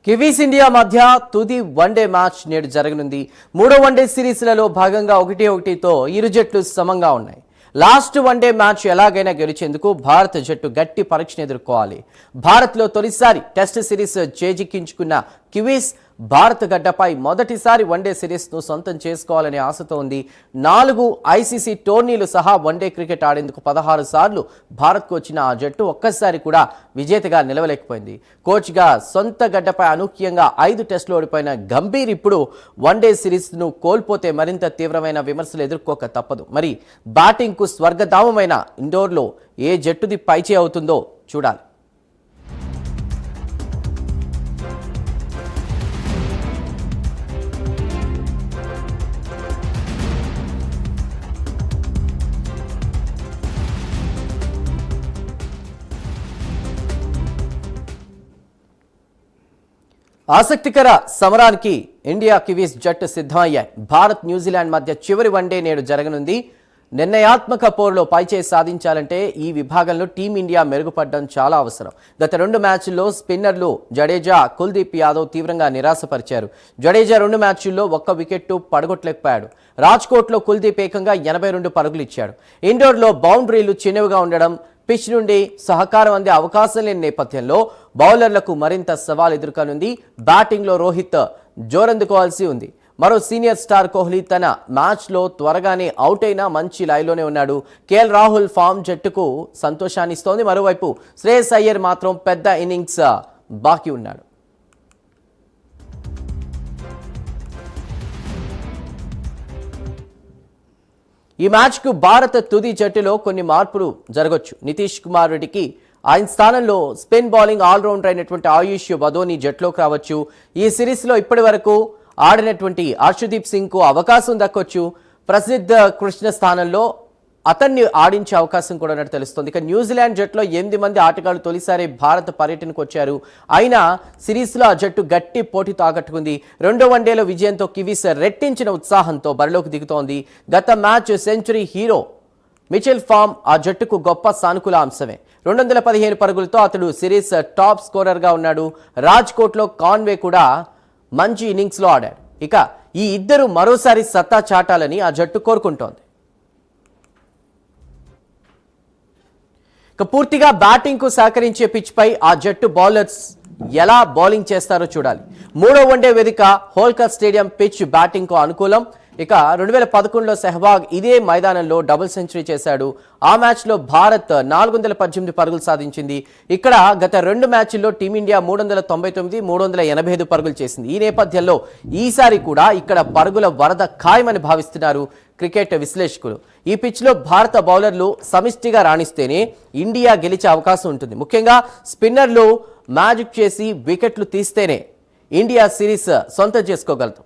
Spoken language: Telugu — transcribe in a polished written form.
కివీస్ ఇండియా మధ్య తుది వన్డే మ్యాచ్ నేడు జరగనుంది. మూడో వన్డే సిరీస్లలో భాగంగా 1-1తో ఇరు జట్లు సమంగా ఉన్నాయి. లాస్ట్ వన్డే మ్యాచ్ ఎలాగైనా గెలిచేందుకు భారత జట్టు గట్టి పరీక్షను ఎదుర్కోవాలి. భారత్లో తొలిసారి టెస్ట్ సిరీస్ చేజిక్కించుకున్న కివీస్ భారత గడ్డపై మొదటిసారి వన్డే సిరీస్ను సొంతం చేసుకోవాలనే ఆశతో ఉంది. 4 ఐసీసీ టోర్నీలు సహా వన్డే క్రికెట్ ఆడేందుకు 16 సార్లు భారత్కు వచ్చిన ఆ జట్టు ఒక్కసారి కూడా విజేతగా నిలవలేకపోయింది. కోచ్గా సొంత గడ్డపై అనూహ్యంగా 5 టెస్టులు ఓడిపోయిన గంభీర్ ఇప్పుడు వన్డే సిరీస్ను కోల్పోతే మరింత తీవ్రమైన విమర్శలు ఎదుర్కోక తప్పదు. మరి బ్యాటింగ్కు స్వర్గధామమైన ఇండోర్లో ఏ జట్టుది పైచే అవుతుందో చూడాలి. ఆసక్తికర సమరానికి ఇండియా కివీస్ జట్టు సిద్ధమయ్యాయి. భారత్ న్యూజిలాండ్ మధ్య చివరి వన్డే నేడు జరగనుంది. నిర్ణయాత్మక పోరులో పైచేయి సాధించాలంటే ఈ విభాగంలో టీమిండియా మెరుగుపడడం చాలా అవసరం. గత 2 మ్యాచ్ల్లో స్పిన్నర్లు జడేజా, కుల్దీప్ యాదవ్ తీవ్రంగా నిరాశపరిచారు. జడేజా 2 మ్యాచ్ల్లో 1 వికెట్ పడగొట్టలేకపోయాడు. రాజ్కోట్లో కుల్దీప్ ఏకంగా 82 పరుగులు ఇచ్చాడు. ఇండోర్లో బౌండరీలు చిన్నవిగా ఉండడం, పిచ్ నుండి సహకారం అందే అవకాశం లేని నేపథ్యంలో బౌలర్లకు మరింత సవాల్ ఎదుర్కొనుంది. బ్యాటింగ్లో రోహిత్ జోరందుకోవాల్సి ఉంది. మరో సీనియర్ స్టార్ కోహ్లీ తన మ్యాచ్లో త్వరగానే అవుట్ అయినా మంచి లైలోనే ఉన్నాడు. కేఎల్ రాహుల్ ఫామ్ జట్టుకు సంతోషాన్ని ఇస్తోంది. మరోవైపు శ్రేయస్ అయ్యర్ మాత్రం పెద్ద ఇన్నింగ్స్ బాకీ ఉన్నాడు. ఈ మ్యాచ్కు భారత తుది జట్టులో కొన్ని మార్పులు జరగొచ్చు. నితీష్ కుమార్ రెడ్డికి ఆయన స్థానంలో స్పిన్ బౌలింగ్ ఆల్రౌండర్ అయినటువంటి ఆయుష్ వదోని జట్లోకి రావచ్చు. ఈ సిరీస్లో ఇప్పటి వరకు ఆడినటువంటి హర్షదీప్ సింగ్కు అవకాశం దక్కొచ్చు. ప్రసిద్ధ కృష్ణ స్థానంలో అతన్ని ఆడించే అవకాశం కూడా ఉన్నట్టు తెలుస్తుంది. ఇక న్యూజిలాండ్ జట్టులో 8 మంది ఆటగాళ్లు తొలిసారి భారత పర్యటనకు వచ్చారు. అయినా సిరీస్లో ఆ జట్టు గట్టి పోటీతో ఆకట్టుకుంది. 2వ వన్డేలో విజయంతో కివీస్ రెట్టించిన ఉత్సాహంతో బరిలోకి దిగుతోంది. గత match century hero Mitchell form ఆ జట్టుకు గొప్ప సానుకూల అంశమే. 215 పరుగులతో అతడు సిరీస్ టాప్ స్కోరర్గా ఉన్నాడు. రాజ్కోట్లో కాన్వే కూడా మంచి ఇన్నింగ్స్లో ఆడాడు. ఇక ఈ ఇద్దరు మరోసారి సత్తా చాటాలని ఆ జట్టు కోరుకుంటోంది. పూర్తిగా బ్యాటింగ్ కు సహకరించే పిచ్ పై ఆ జట్టు బౌలర్స్ ఎలా బౌలింగ్ చేస్తారో చూడాలి. 3వ వన్డే వేదిక హోల్కర్ స్టేడియం పిచ్ బ్యాటింగ్ కు అనుకూలం. ఇక 2011లో సెహ్వాగ్ ఇదే మైదానంలో డబుల్ సెంచరీ చేశాడు. ఆ మ్యాచ్లో భారత్ 418 పరుగులు సాధించింది. ఇక్కడ గత 2 మ్యాచ్ల్లో టీమిండియా 399, 385 పరుగులు చేసింది. ఈ నేపథ్యంలో ఈసారి కూడా ఇక్కడ పరుగుల వరద ఖాయమని భావిస్తున్నారు క్రికెట్ విశ్లేషకులు. ఈ పిచ్లో భారత బౌలర్లు సమిష్టిగా రాణిస్తేనే ఇండియా గెలిచే అవకాశం ఉంటుంది. ముఖ్యంగా స్పిన్నర్లు మ్యాజిక్ చేసి వికెట్లు తీస్తేనే ఇండియా సిరీస్ సొంతం చేసుకోగలదు.